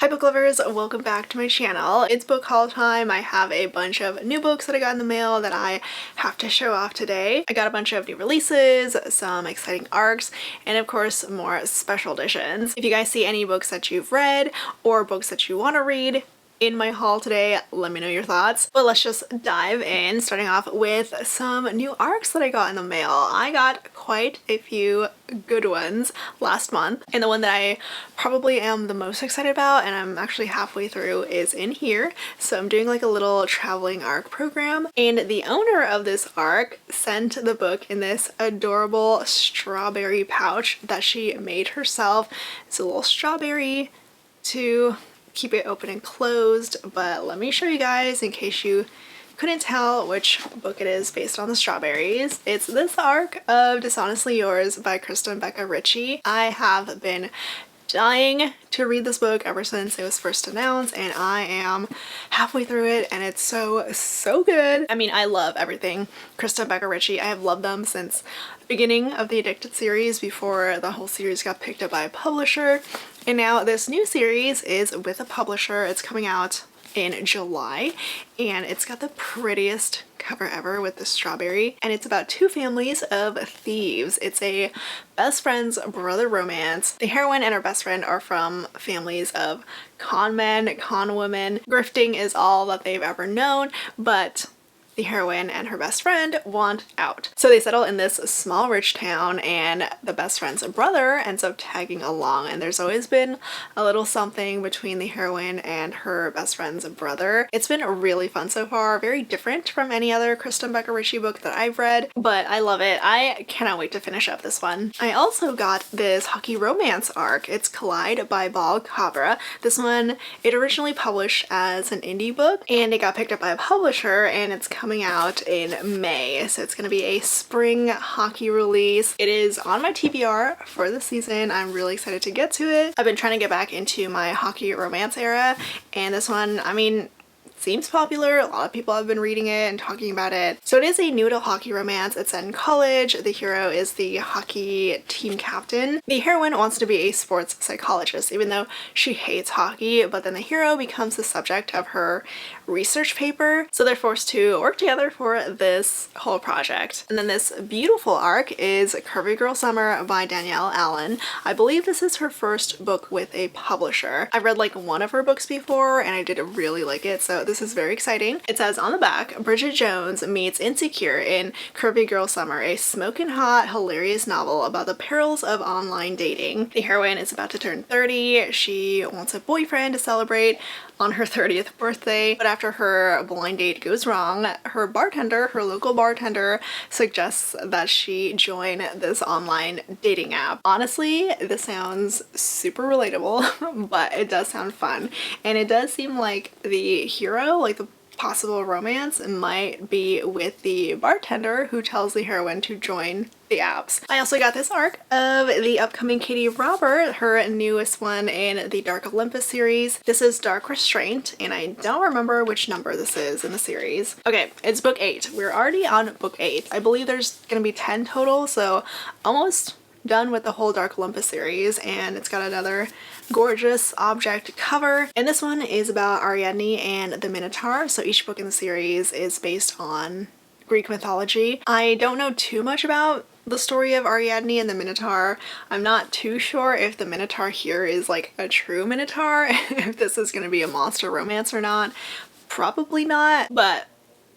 Hi book lovers, welcome back to my channel. It's book haul time. I have a bunch of new books that I got in the mail that I have to show off today. I got a bunch of new releases, some exciting arcs, and of course more special editions. If you guys see any books that you've read or books that you want to read in my haul today, let me know your thoughts. But let's just dive in, starting off with some new arcs that I got in the mail. I got quite a few good ones last month, and the one that I probably am the most excited about, and I'm actually halfway through, is in here. So I'm doing like a little traveling arc program, and the owner of this arc sent the book in this adorable strawberry pouch that she made herself. It's a little strawberry to keep it open and closed, but let me show you guys in case you couldn't tell which book it is based on the strawberries. It's this arc of Dishonestly Yours by Krista and Becca Ritchie. I have been dying to read this book ever since it was first announced, and I am halfway through it, and it's so good. I mean, I love everything Krista and Becca Ritchie. I have loved them since the beginning of the Addicted series, before the whole series got picked up by a publisher, and now this new series is with a publisher. It's coming out in July, and it's got the prettiest cover ever with the strawberry, and it's about two families of thieves. It's a best friend's brother romance. The heroine and her best friend are from families of con men, con women. Grifting is all that they've ever known, but the heroine and her best friend want out. So they settle in this small rich town, and the best friend's brother ends up tagging along, and there's always been a little something between the heroine and her best friend's brother. It's been really fun so far, very different from any other Krista and Becca Ritchie book that I've read, but I love it. I cannot wait to finish up this one. I also got this hockey romance arc. It's Collide by Ball Cabra. This one, it originally published as an indie book, and it got picked up by a publisher, and it's coming out in May, so it's going to be a spring hockey release. It is on my TBR for the season. I'm really excited to get to it. I've been trying to get back into my hockey romance era, and this one, I mean, seems popular. A lot of people have been reading it and talking about it. So it is a noodle hockey romance. It's set in college. The hero is the hockey team captain. The heroine wants to be a sports psychologist, even though she hates hockey, but then the hero becomes the subject of her research paper. So they're forced to work together for this whole project. And then this beautiful arc is Curvy Girl Summer by Danielle Allen. I believe this is her first book with a publisher. I've read like one of her books before, and I did really like it, so this is very exciting. It says on the back, Bridget Jones meets Insecure in Curvy Girl Summer, a smoking hot, hilarious novel about the perils of online dating. The heroine is about to turn 30. She wants a boyfriend to celebrate on her 30th birthday, but after her blind date goes wrong, her local bartender, suggests that she join this online dating app. Honestly, this sounds super relatable, but it does sound fun, and it does seem like the hero, like the possible romance, might be with the bartender who tells the heroine to join the apps. I also got this arc of the upcoming Katie Robert, her newest one in the Dark Olympus series. This is Dark Restraint, and I don't remember which number this is in the series. Okay, it's book 8. We're already on book 8. I believe there's gonna be 10 total, so almost done with the whole Dark Olympus series, and it's got another gorgeous object cover. And this one is about Ariadne and the Minotaur, so each book in the series is based on Greek mythology. I don't know too much about the story of Ariadne and the Minotaur. I'm not too sure if the Minotaur here is like a true Minotaur, if this is gonna be a monster romance or not. Probably not, but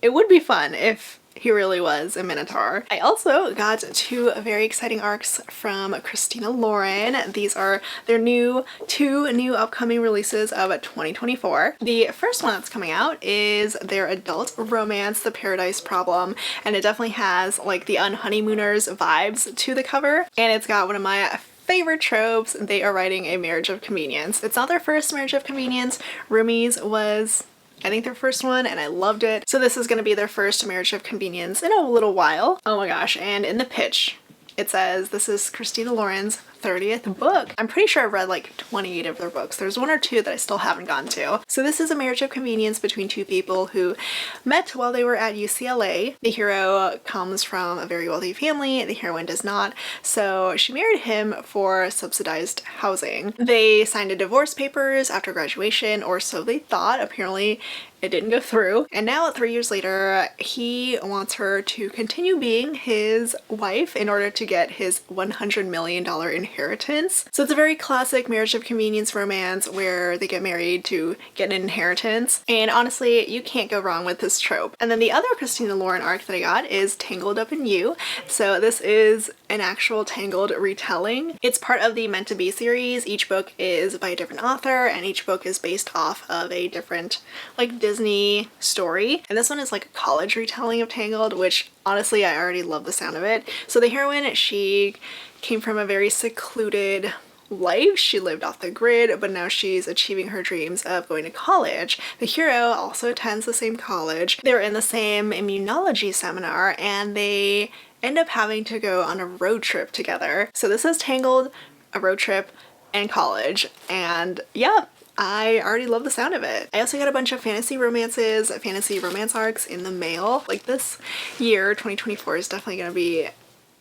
it would be fun if he really was a Minotaur. I also got two very exciting arcs from Christina Lauren. These are their two new upcoming releases of 2024. The first one that's coming out is their adult romance, The Paradise Problem, and it definitely has like the Unhoneymooners vibes to the cover, and it's got one of my favorite tropes. They are writing a marriage of convenience. It's not their first marriage of convenience. Rumi's was, I think, their first one, and I loved it. So this is going to be their first marriage of convenience in a little while. Oh my gosh, and in the pitch, it says this is Christina Lauren's 30th book. I'm pretty sure I've read like 28 of their books. There's one or two that I still haven't gotten to. So this is a marriage of convenience between two people who met while they were at UCLA. The hero comes from a very wealthy family, the heroine does not, so she married him for subsidized housing. They signed a divorce papers after graduation, or so they thought. Apparently it didn't go through. And now 3 years later, he wants her to continue being his wife in order to get his $100 million inheritance. So it's a very classic marriage of convenience romance where they get married to get an inheritance. And honestly, you can't go wrong with this trope. And then the other Christina Lauren arc that I got is Tangled Up in You. So this is an actual Tangled retelling. It's part of the Meant to Be series. Each book is by a different author and each book is based off of a different like Disney story. And this one is like a college retelling of Tangled, which honestly I already love the sound of it. So the heroine, she came from a very secluded life. She lived off the grid, but now she's achieving her dreams of going to college. The hero also attends the same college. They're in the same immunology seminar and they end up having to go on a road trip together. So this is Tangled, a road trip, and college. And yeah, I already love the sound of it. I also got a bunch of fantasy romances, fantasy romance arcs in the mail. Like this year, 2024, is definitely gonna be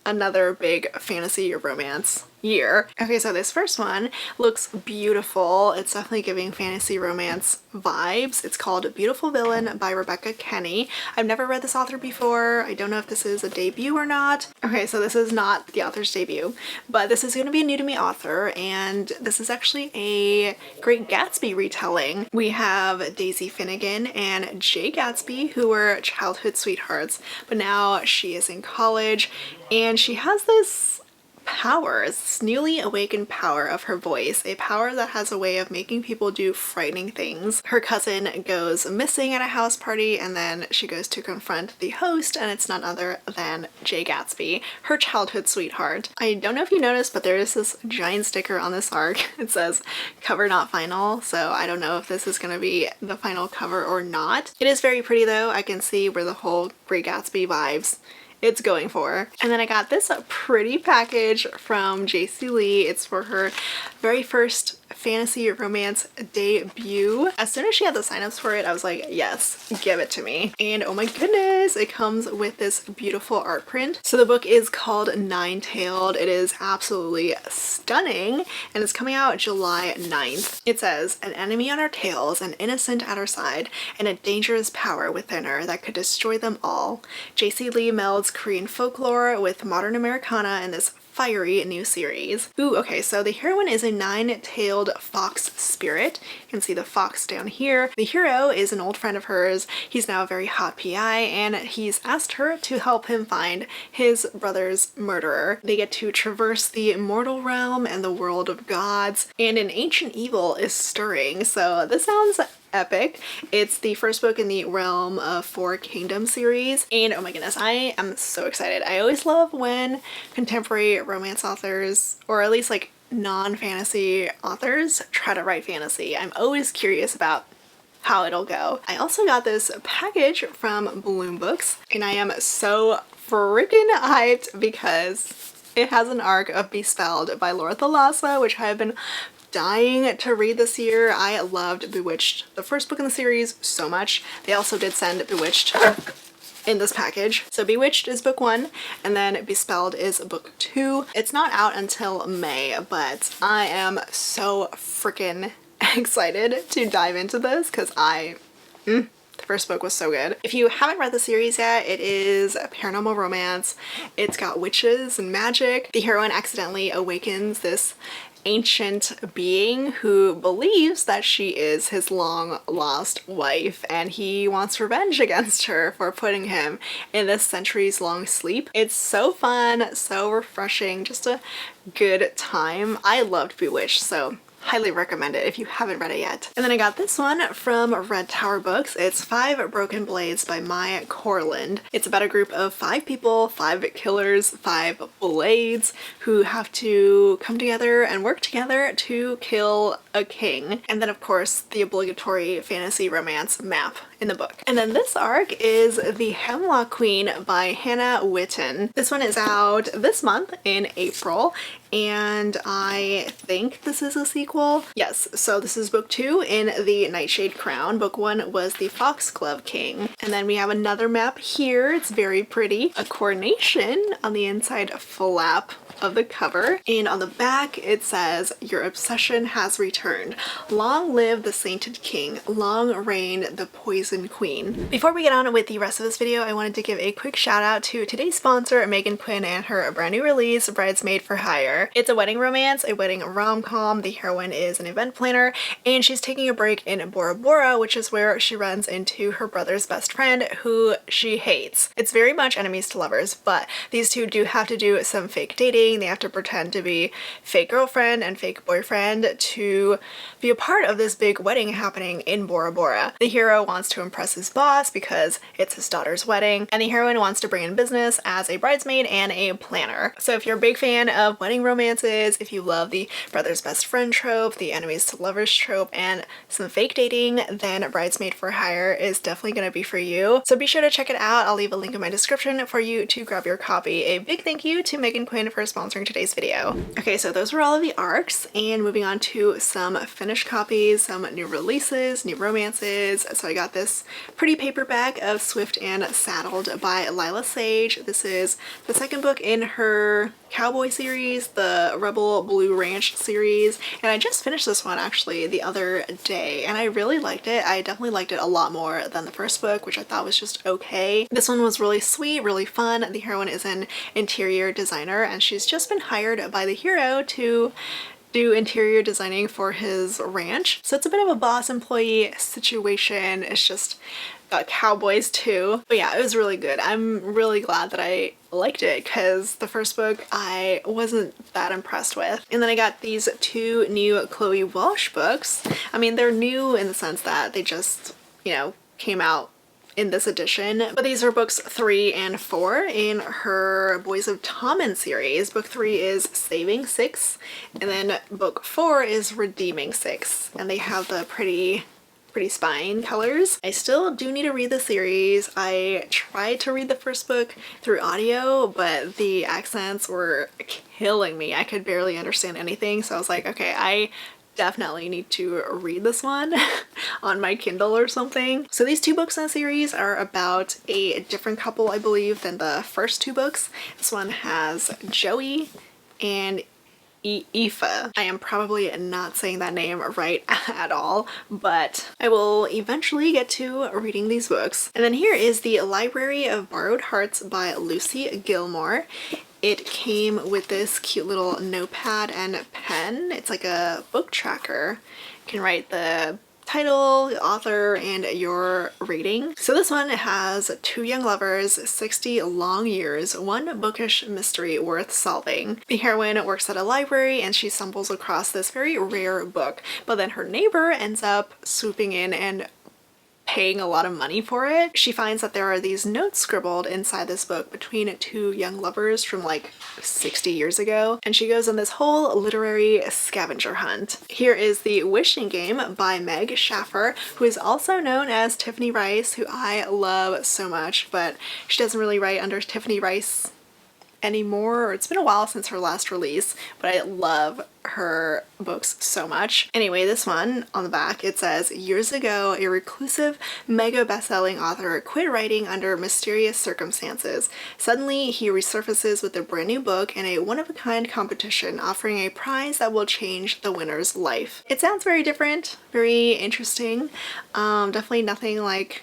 another big fantasy romance year. Okay, so this first one looks beautiful. It's definitely giving fantasy romance vibes. It's called Beautiful Villain by Rebecca Kenny. I've never read this author before. I don't know if this is a debut or not. Okay, so this is not the author's debut, but this is going to be a new to me author, and this is actually a Great Gatsby retelling. We have Daisy Finnegan and Jay Gatsby, who were childhood sweethearts, but now she is in college and she has this power, this newly awakened power of her voice, a power that has a way of making people do frightening things. Her cousin goes missing at a house party and then she goes to confront the host, and it's none other than Jay Gatsby, her childhood sweetheart. I don't know if you noticed, but there is this giant sticker on this arc. It says cover not final, so I don't know if this is going to be the final cover or not. It is very pretty though. I can see where the whole Great Gatsby vibes it's going for. And then I got this pretty package from JC Lee. It's for her very first fantasy romance debut. As soon as she had the signups for it, I was like, yes, give it to me. And oh my goodness, it comes with this beautiful art print. So the book is called Nine-Tailed. It is absolutely stunning and it's coming out July 9th. It says, an enemy on our tails, an innocent at our side, and a dangerous power within her that could destroy them all. JC Lee melds Korean folklore with modern Americana in this fiery new series. Ooh, okay, so the heroine is a nine-tailed fox spirit. You can see the fox down here. The hero is an old friend of hers. He's now a very hot PI, and he's asked her to help him find his brother's murderer. They get to traverse the immortal realm and the world of gods, and an ancient evil is stirring. So this sounds epic. It's the first book in the Realm of Four Kingdoms series, and oh my goodness, I am so excited. I always love when contemporary romance authors, or at least like non-fantasy authors, try to write fantasy. I'm always curious about how it'll go. I also got this package from Bloom Books, and I am so freaking hyped because it has an arc of Bespelled by Laura Thalassa, which I have been dying to read this year. I loved Bewitched, the first book in the series, so much. They also did send Bewitched in this package. So Bewitched is book 1 and then Bespelled is book 2. It's not out until May, but I am so freaking excited to dive into this because the first book was so good. If you haven't read the series yet, it is a paranormal romance. It's got witches and magic. The heroine accidentally awakens this ancient being who believes that she is his long lost wife, and he wants revenge against her for putting him in this centuries long sleep. It's so fun, so refreshing, just a good time. I loved Bewitched, so highly recommend it if you haven't read it yet. And then I got this one from Red Tower Books. It's 5 Broken Blades by Maya Corland. It's about a group of 5 people, 5 killers, 5 blades who have to come together and work together to kill a king. And then of course the obligatory fantasy romance map in the book. And then this arc is The Hemlock Queen by Hannah Witten. This one is out this month in April, and I think this is a sequel. Yes, so this is book 2 in the Nightshade Crown. Book 1 was the Foxglove King. And then we have another map here. It's very pretty. A coronation on the inside flap of the cover, and on the back it says, "Your obsession has returned. Long live the sainted king. Long reign the poison queen." Before we get on with the rest of this video, I wanted to give a quick shout out to today's sponsor, Megan Quinn, and her brand new release, Bridesmaid for Hire. It's a wedding romance, a wedding rom-com. The heroine is an event planner, and she's taking a break in Bora Bora, which is where she runs into her brother's best friend, who she hates. It's very much enemies to lovers, but these two do have to do some fake dating. They have to pretend to be fake girlfriend and fake boyfriend to be a part of this big wedding happening in Bora Bora. The hero wants to impress his boss because it's his daughter's wedding, and the heroine wants to bring in business as a bridesmaid and a planner. So if you're a big fan of wedding romances, if you love the brother's best friend trope, the enemies to lovers trope, and some fake dating, then Bridesmaid for Hire is definitely going to be for you. So be sure to check it out. I'll leave a link in my description for you to grab your copy. A big thank you to Megan Quinn for sponsoring today's video. Okay, so those were all of the arcs, and moving on to some finished copies, some new releases, new romances. So I got this pretty paperback of Swift and Saddled by Lila Sage. This is the second book in her cowboy series, the Rebel Blue Ranch series, and I just finished this one actually the other day, and I really liked it. I definitely liked it a lot more than the first book, which I thought was just okay. This one was really sweet, really fun. The heroine is an interior designer, and she's just been hired by the hero to do interior designing for his ranch. So it's a bit of a boss employee situation. It's just cowboys too. But yeah, it was really good. I'm really glad that I liked it because the first book I wasn't that impressed with. And then I got these 2 new Chloe Walsh books. I mean, they're new in the sense that they just, you know, came out in this edition, but these are books 3 and 4 in her Boys of Tommen series. Book 3 is Saving 6, and then book 4 is Redeeming 6, and they have the pretty spine colors. I still do need to read the series. I tried to read the first book through audio, but the accents were killing me. I could barely understand anything, so I was like, okay, I definitely need to read this one on my Kindle or something. So these 2 books in the series are about a different couple, I believe, than the first 2 books. This one has Joey and Aoife. I am probably not saying that name right at all, but I will eventually get to reading these books. And then here is the Library of Borrowed Hearts by Lucy Gilmore. It came with this cute little notepad and pen. It's like a book tracker. You can write the title, the author, and your rating. So this one has 2 young lovers, 60 long years, 1 bookish mystery worth solving. The heroine works at a library and she stumbles across this very rare book, but then her neighbor ends up swooping in and paying a lot of money for it. She finds that there are these notes scribbled inside this book between 2 young lovers from like 60 years ago, and she goes on this whole literary scavenger hunt. Here is The Wishing Game by Meg Schaffer, who is also known as Tiffany Rice, who I love so much, but she doesn't really write under Tiffany Rice anymore. It's been a while since her last release, but I love her books so much. Anyway, this one on the back, it says, "Years ago, a reclusive, mega best-selling author quit writing under mysterious circumstances. Suddenly, he resurfaces with a brand new book in a one-of-a-kind competition, offering a prize that will change the winner's life." It sounds very different, very interesting. Definitely nothing like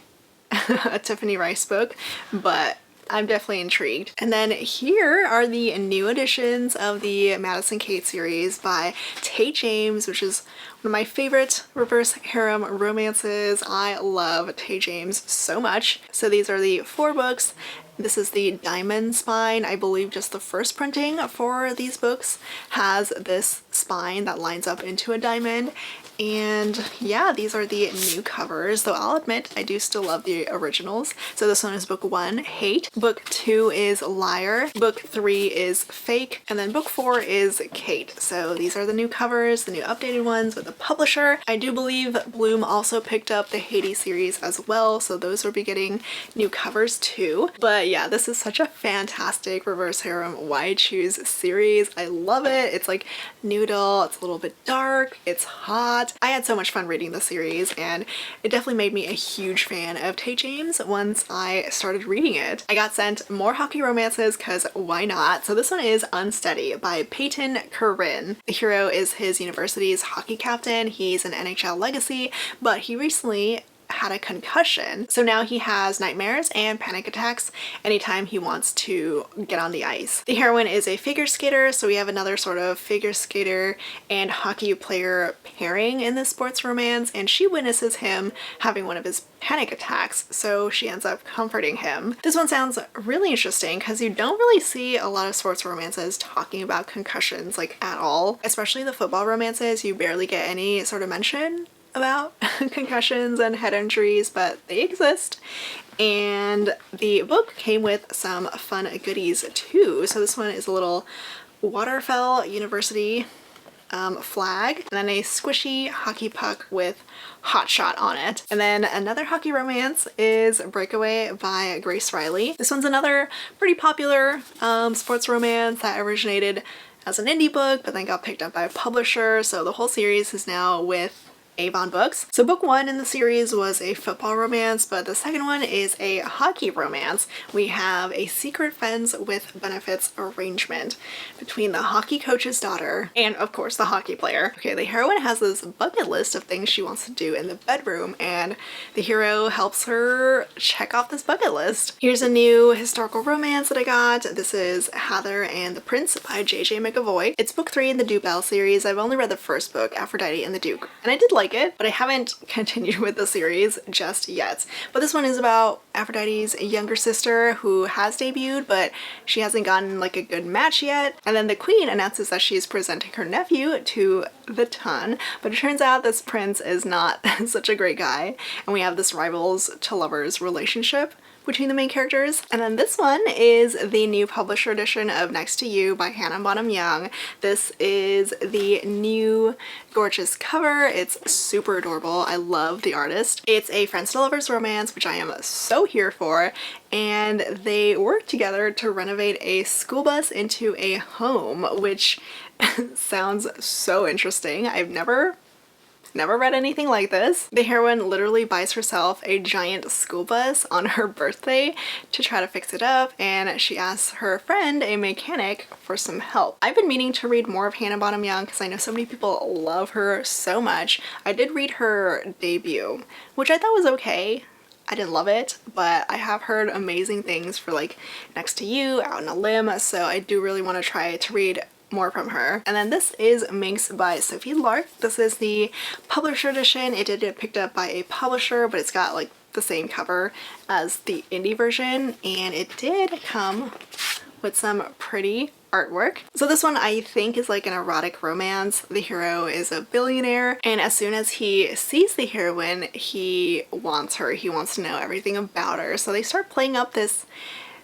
a Tiffany Rice book, but I'm definitely intrigued. And then here are the new editions of the Madison Kate series by Tate James, which is one of my favorite reverse harem romances. I love Tate James so much. So these are the 4 books. This is the diamond spine. I believe just the first printing for these books has this spine that lines up into a diamond. And yeah, these are the new covers, though I'll admit I do still love the originals. So this one is book 1, Hate. Book 2 is Liar. Book 3 is Fake. And then book 4 is Kate. So these are the new covers, the new updated ones with the publisher. I do believe Bloom also picked up the Hades series as well, so those will be getting new covers too. But yeah, this is such a fantastic reverse harem Why Choose series. I love it. It's like noodle, it's a little bit dark, it's hot. I had so much fun reading the series, and it definitely made me a huge fan of Tate James once I started reading it. I got sent more hockey romances because why not? So this one is Unsteady by Peyton Corinne. The hero is his university's hockey captain. He's an NHL legacy, but he recently had a concussion, so now he has nightmares and panic attacks anytime he wants to get on the ice. The heroine is a figure skater, so we have another sort of figure skater and hockey player pairing in this sports romance, and she witnesses him having one of his panic attacks, so she ends up comforting him. This one sounds really interesting because you don't really see a lot of sports romances talking about concussions like at all, especially the football romances. You barely get any sort of mention about concussions and head injuries, but they exist. And the book came with some fun goodies too. So this one is a little Waterfell University flag, and then a squishy hockey puck with Hot Shot on it. And then another hockey romance is Breakaway by Grace Riley. This one's another pretty popular sports romance that originated as an indie book but then got picked up by a publisher, so the whole series is now with Avon Books. So book 1 in the series was a football romance, but the second one is a hockey romance. We have a secret friends with benefits arrangement between the hockey coach's daughter and of course the hockey player. Okay, the heroine has this bucket list of things she wants to do in the bedroom, and the hero helps her check off this bucket list. Here's a new historical romance that I got. This is Heather and the Prince by J.J. McAvoy. It's book 3 in the Duke Bell series. I've only read the first book, Aphrodite and the Duke, and I did like it, but I haven't continued with the series just yet. But this one is about Aphrodite's younger sister who has debuted, but she hasn't gotten like a good match yet. And then the queen announces that she's presenting her nephew to the ton, but it turns out this prince is not such a great guy, and we have this rivals to lovers relationship between the main characters. And then this one is the new publisher edition of Next to You by Hannah Bonham Young. This is the new gorgeous cover. It's super adorable. I love the artist. It's a friends to lovers romance, which I am so here for, and they work together to renovate a school bus into a home, which sounds so interesting. I've never read anything like this. The heroine literally buys herself a giant school bus on her birthday to try to fix it up, and she asks her friend, a mechanic, for some help. I've been meaning to read more of Hannah Bonham Young because I know so many people love her so much. I did read her debut, which I thought was okay. I didn't love it, but I have heard amazing things for like Next to You, Out on a Limb, so I do really want to try to read more from her. And then this is Minx by Sophie Lark. This is the publisher edition. It did get picked up by a publisher, but it's got like the same cover as the indie version, and it did come with some pretty artwork. So this one I think is like an erotic romance. The hero is a billionaire, and as soon as he sees the heroine, he wants her. He wants to know everything about her. So they start playing up this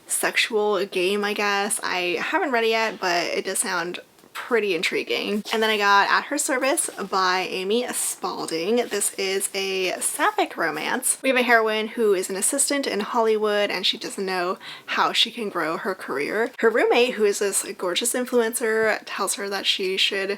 sexual game, I guess. I haven't read it yet, but it does sound pretty intriguing. And then I got At Her Service by Amy Spalding. This is a sapphic romance. We have a heroine who is an assistant in Hollywood, and she doesn't know how she can grow her career. Her roommate, who is this gorgeous influencer, tells her that she should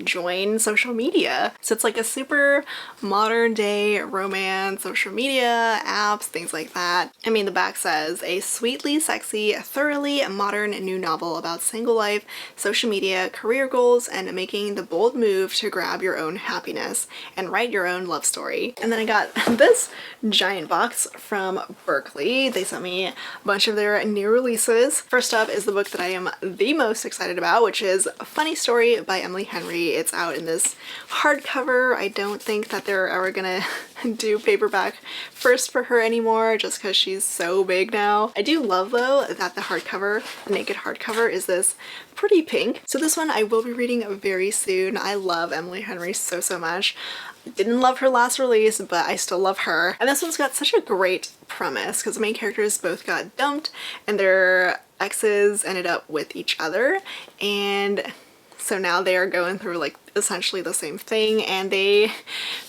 join social media. So it's like a super modern day romance, social media, apps, things like that. I mean, the back says, a sweetly sexy, thoroughly modern new novel about single life, social media, career goals, and making the bold move to grab your own happiness and write your own love story. And then I got this giant box from Berkeley. They sent me a bunch of their new releases. First up is the book that I am the most excited about, which is A Funny Story by Emily Henry. It's out in this hardcover. I don't think that they're ever gonna do paperback first for her anymore just because she's so big now. I do love though that the hardcover, the naked hardcover, is this pretty pink. So this one I will be reading very soon. I love Emily Henry so much. Didn't love her last release, but I still love her. And this one's got such a great premise because the main characters both got dumped and their exes ended up with each other, and so now they are going through like essentially the same thing and they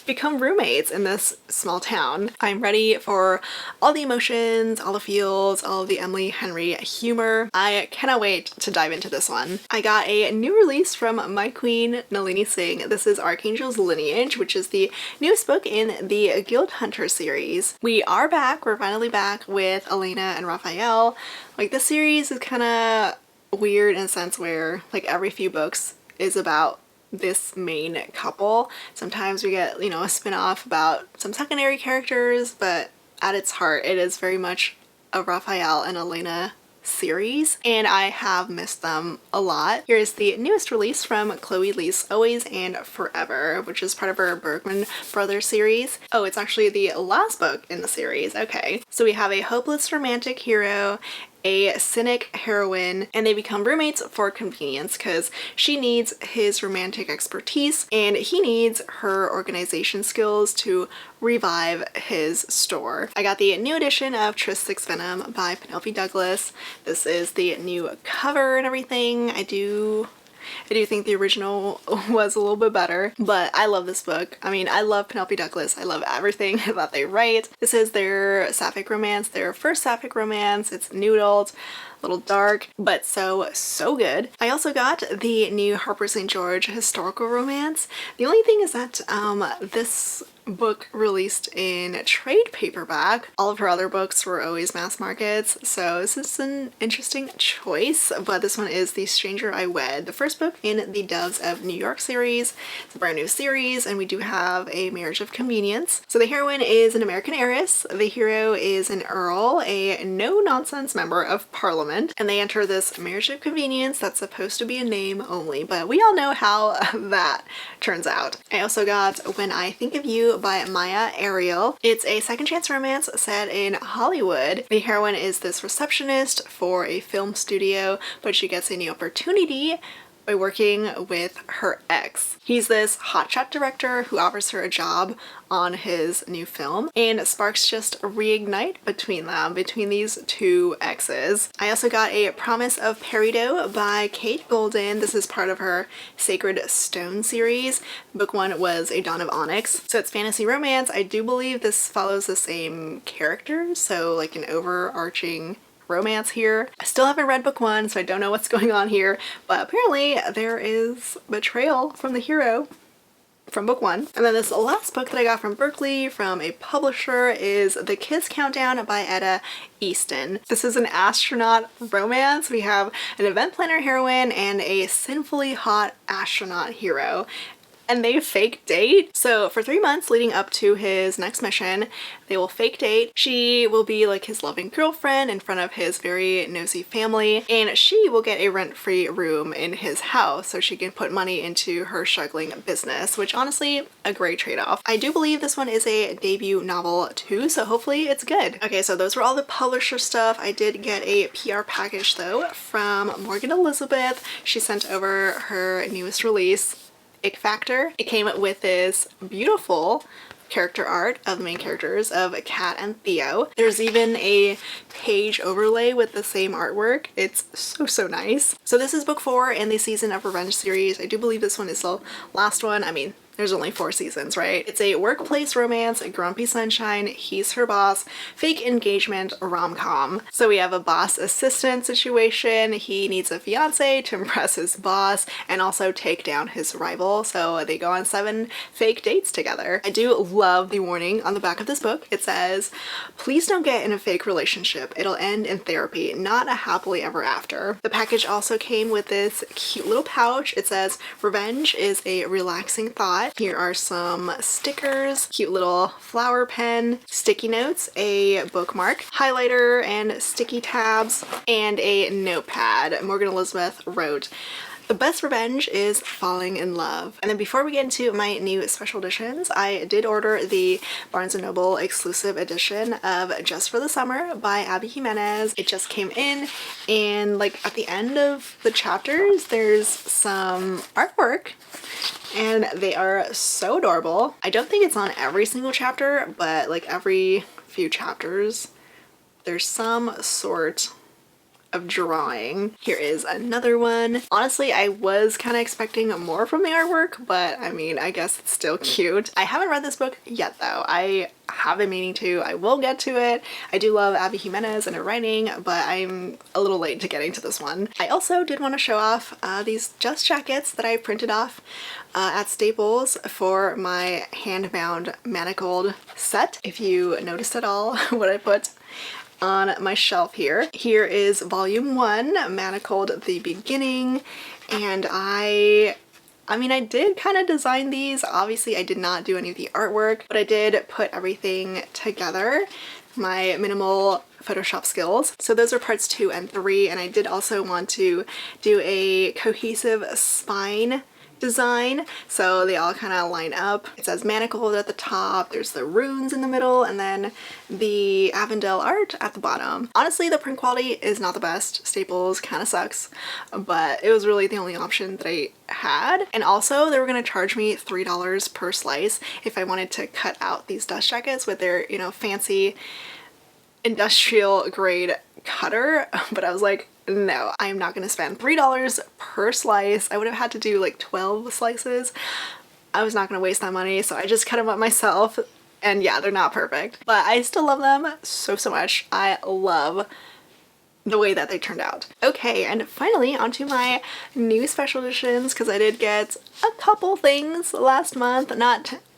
become roommates in this small town. I'm ready for all the emotions, all the feels, all of the Emily Henry humor. I cannot wait to dive into this one. I got a new release from my queen, Nalini Singh. This is Archangel's Lineage, which is the newest book in the Guild Hunter series. We are back. We're finally back with Elena and Raphael. Like, this series is kind of weird in a sense where like every few books is about this main couple. Sometimes we get, you know, a spin-off about some secondary characters, but at its heart it is very much a Raphael and Elena series, and I have missed them a lot. Here's the newest release from Chloe Lee's Always and Forever, which is part of her Bergman Brothers series. Oh, it's actually the last book in the series. Okay, so we have a hopeless romantic hero, a cynic heroine, and they become roommates for convenience because she needs his romantic expertise and he needs her organization skills to revive his store. I got the new edition of Tris Six Venom by Penelope Douglas. This is the new cover and everything. I do think the original was a little bit better, but I love this book. I mean, I love Penelope Douglas. I love everything that they write. This is their sapphic romance, their first sapphic romance. It's noodled, a little dark, but so good. I also got the new Harper St. George historical romance. The only thing is that this book released in trade paperback. All of her other books were always mass markets, so this is an interesting choice, but this one is The Stranger I Wed, the first book in the Doves of New York series. It's a brand new series, and we do have a marriage of convenience. So the heroine is an American heiress, the hero is an earl, a no-nonsense member of parliament, and they enter this marriage of convenience that's supposed to be a name only, but we all know how that turns out. I also got When I Think of You by Maya Ariel. It's a second chance romance set in Hollywood. The heroine is this receptionist for a film studio, but she gets a new opportunity by working with her ex. He's this hotshot director who offers her a job on his new film, and sparks just reignite between them, between these two exes. I also got a Promise of Peridot by Kate Golden. This is part of her Sacred Stone series. Book one was A Dawn of Onyx. So it's fantasy romance. I do believe this follows the same characters, so like an overarching romance here. I still haven't read book one, so I don't know what's going on here, but apparently there is betrayal from the hero from book one. And then this last book that I got from Berkeley from a publisher is The Kiss Countdown by Etta Easton. This is an astronaut romance. We have an event planner heroine and a sinfully hot astronaut hero, and they fake date. So for 3 months leading up to his next mission, they will fake date. She will be like his loving girlfriend in front of his very nosy family, and she will get a rent-free room in his house so she can put money into her struggling business, which honestly, a great trade-off. I do believe this one is a debut novel too, so hopefully it's good. Okay, so those were all the publisher stuff. I did get a PR package though from Morgan Elizabeth. She sent over her newest release, Ick Factor. It came with this beautiful character art of the main characters of Kat and Theo. There's even a page overlay with the same artwork. It's so nice. So this is book 4 in the Season of Revenge series. I do believe this one is the last one. I mean, there's only 4 seasons, right? It's a workplace romance, a grumpy sunshine, he's her boss, fake engagement rom-com. So we have a boss assistant situation. He needs a fiance to impress his boss and also take down his rival. So they go on 7 fake dates together. I do love the warning on the back of this book. It says, please don't get in a fake relationship. It'll end in therapy, not a happily ever after. The package also came with this cute little pouch. It says, revenge is a relaxing thought. Here are some stickers, cute little flower pen, sticky notes, a bookmark, highlighter and sticky tabs, and a notepad. Morgan Elizabeth wrote, The best revenge is falling in love. And then before we get into my new special editions, I did order the Barnes & Noble exclusive edition of Just for the Summer by Abby Jimenez. It just came in, and like at the end of the chapters there's some artwork and they are so adorable. I don't think it's on every single chapter, but like every few chapters there's some sort of drawing. Here is another one. Honestly, I was kind of expecting more from the artwork, but I mean, I guess it's still cute. I haven't read this book yet though. I have been meaning to. I will get to it. I do love Abby Jimenez and her writing, but I'm a little late to getting to this one. I also did want to show off these Just jackets that I printed off at Staples for my hand-bound manacled set. If you noticed at all what I put on my shelf here. Here is volume 1, manacled the beginning, and I mean, I did kind of design these. Obviously, I did not do any of the artwork, but I did put everything together, my minimal Photoshop skills. So those are parts 2 and 3, and I did also want to do a cohesive spine design, so they all kind of line up. It says manacled at the top, there's the runes in the middle, and then the Avondale art at the bottom. Honestly, the print quality is not the best. Staples kind of sucks, but it was really the only option that I had. And also they were going to charge me $3 per slice if I wanted to cut out these dust jackets with their, you know, fancy industrial grade cutter, but I was like, no, I'm not gonna spend $3 per slice. I would have had to do like 12 slices. I was not gonna waste that money, so I just cut them up myself, and yeah, they're not perfect, but I still love them so much. I love the way that they turned out. Okay, and finally onto my new special editions, because I did get a couple things last month.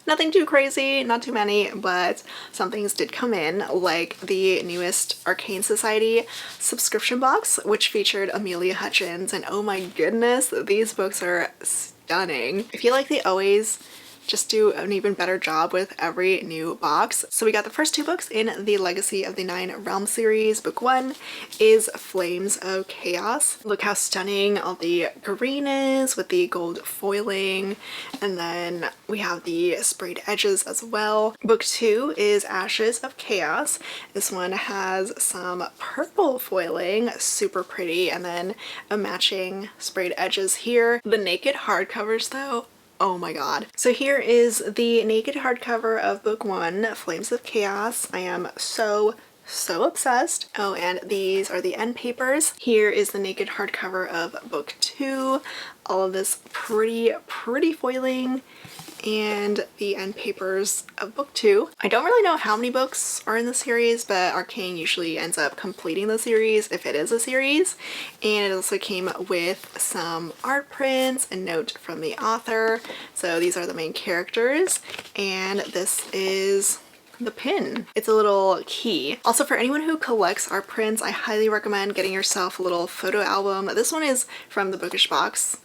Nothing too crazy, not too many, but some things did come in, like the newest Arcane Society subscription box, which featured Amelia Hutchins, and oh my goodness, these books are stunning. I feel like they always just do an even better job with every new box. So we got the first 2 books in the Legacy of the Nine Realms series. Book 1 is Flames of Chaos. Look how stunning all the green is with the gold foiling, and then we have the sprayed edges as well. Book 2 is Ashes of Chaos. This one has some purple foiling, super pretty, and then a matching sprayed edges here. The naked hardcovers though, oh my god. So here is the naked hardcover of book 1, Flames of Chaos. I am so obsessed. Oh, and these are the end papers. Here is the naked hardcover of book 2. All of this pretty foiling, and the end papers of book 2. I don't really know how many books are in the series, but Arcane usually ends up completing the series if it is a series. And it also came with some art prints, a note from the author. So these are the main characters, and this is the pin. It's a little key. Also, for anyone who collects art prints, I highly recommend getting yourself a little photo album. This one is from the Bookish box.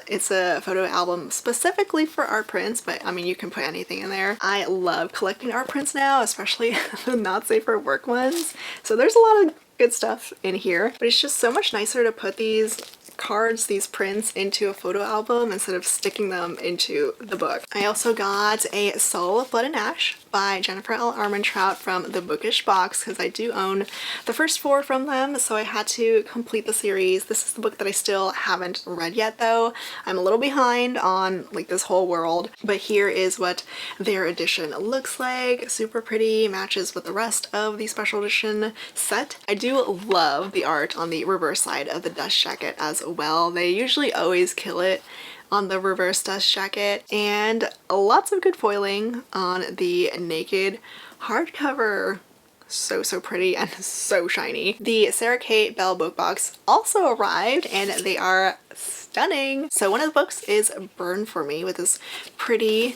It's a photo album specifically for art prints, but I mean, you can put anything in there. I love collecting art prints now, especially the not safe for work ones. So there's a lot of good stuff in here, but it's just so much nicer to put these cards, these prints, into a photo album instead of sticking them into the book. I also got a Soul of Blood and Ash by Jennifer L. Armentrout from the Bookish box, because I do own the first 4 from them, so I had to complete the series. This is the book that I still haven't read yet though. I'm a little behind on like this whole world, but here is what their edition looks like. Super pretty, matches with the rest of the special edition set. I do love the art on the reverse side of the dust jacket as well. They usually always kill it on the reverse dust jacket, and lots of good foiling on the naked hardcover. So pretty and so shiny. The Sarah Kate Bell book box also arrived, and they are stunning. So one of the books is Burn For Me with this pretty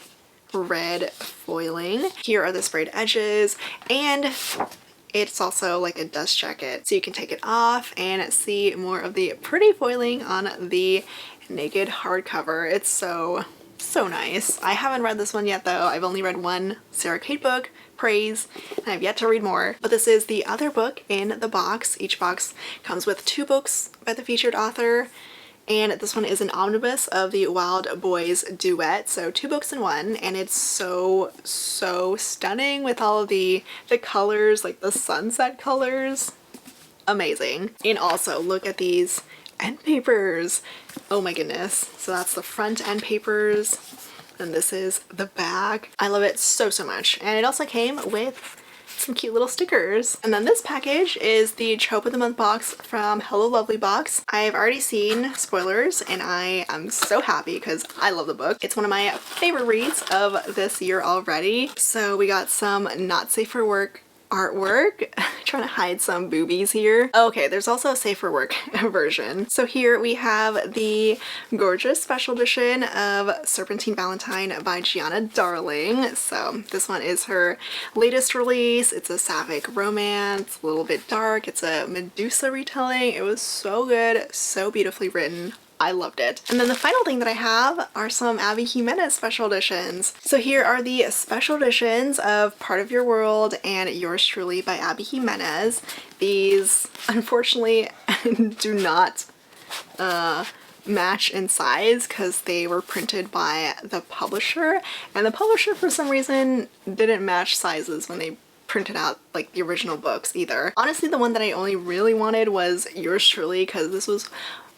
red foiling. Here are the sprayed edges, and it's also like a dust jacket, so you can take it off and see more of the pretty foiling on the naked hardcover. It's so nice. I haven't read this one yet though. I've only read one Sarah Kate book, Praise, and I've yet to read more. But this is the other book in the box. Each box comes with 2 books by the featured author, and this one is an omnibus of the Wild Boys duet, so 2 books in one, and it's so stunning with all of the colors, like the sunset colors. Amazing. And also look at these end papers. Oh my goodness. So that's the front end papers, and this is the back. I love it so much. And it also came with some cute little stickers. And then this package is the Trope of the Month box from Hello Lovely Box. I've already seen spoilers and I am so happy because I love the book. It's one of my favorite reads of this year already. So we got some not safe for work artwork. Trying to hide some boobies here. Okay, there's also a safe for work version. So here we have the gorgeous special edition of Serpentine Valentine by Gianna Darling. So this one is her latest release. It's a sapphic romance, a little bit dark. It's a Medusa retelling. It was so good, so beautifully written. I loved it. And then the final thing that I have are some Abby Jimenez special editions. So here are the special editions of Part of Your World and Yours Truly by Abby Jimenez. These unfortunately do not match in size because they were printed by the publisher, and the publisher for some reason didn't match sizes when they printed out like the original books either. Honestly, the one that I only really wanted was Yours Truly because this was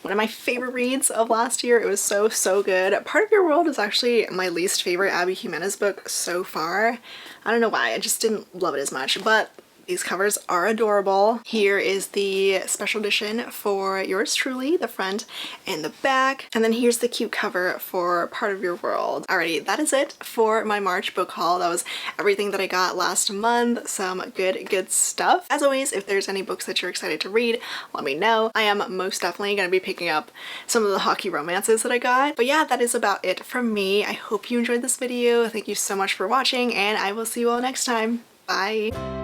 one of my favorite reads of last year. It was so good. Part of Your World is actually my least favorite Abby Jimenez book so far. I don't know why, I just didn't love it as much, but these covers are adorable. Here is the special edition for Yours Truly, the front and the back. And then here's the cute cover for Part of Your World. Alrighty, that is it for my March book haul. That was everything that I got last month. Some good stuff. As always, if there's any books that you're excited to read, let me know. I am most definitely going to be picking up some of the hockey romances that I got. But yeah, that is about it from me. I hope you enjoyed this video. Thank you so much for watching, and I will see you all next time. Bye!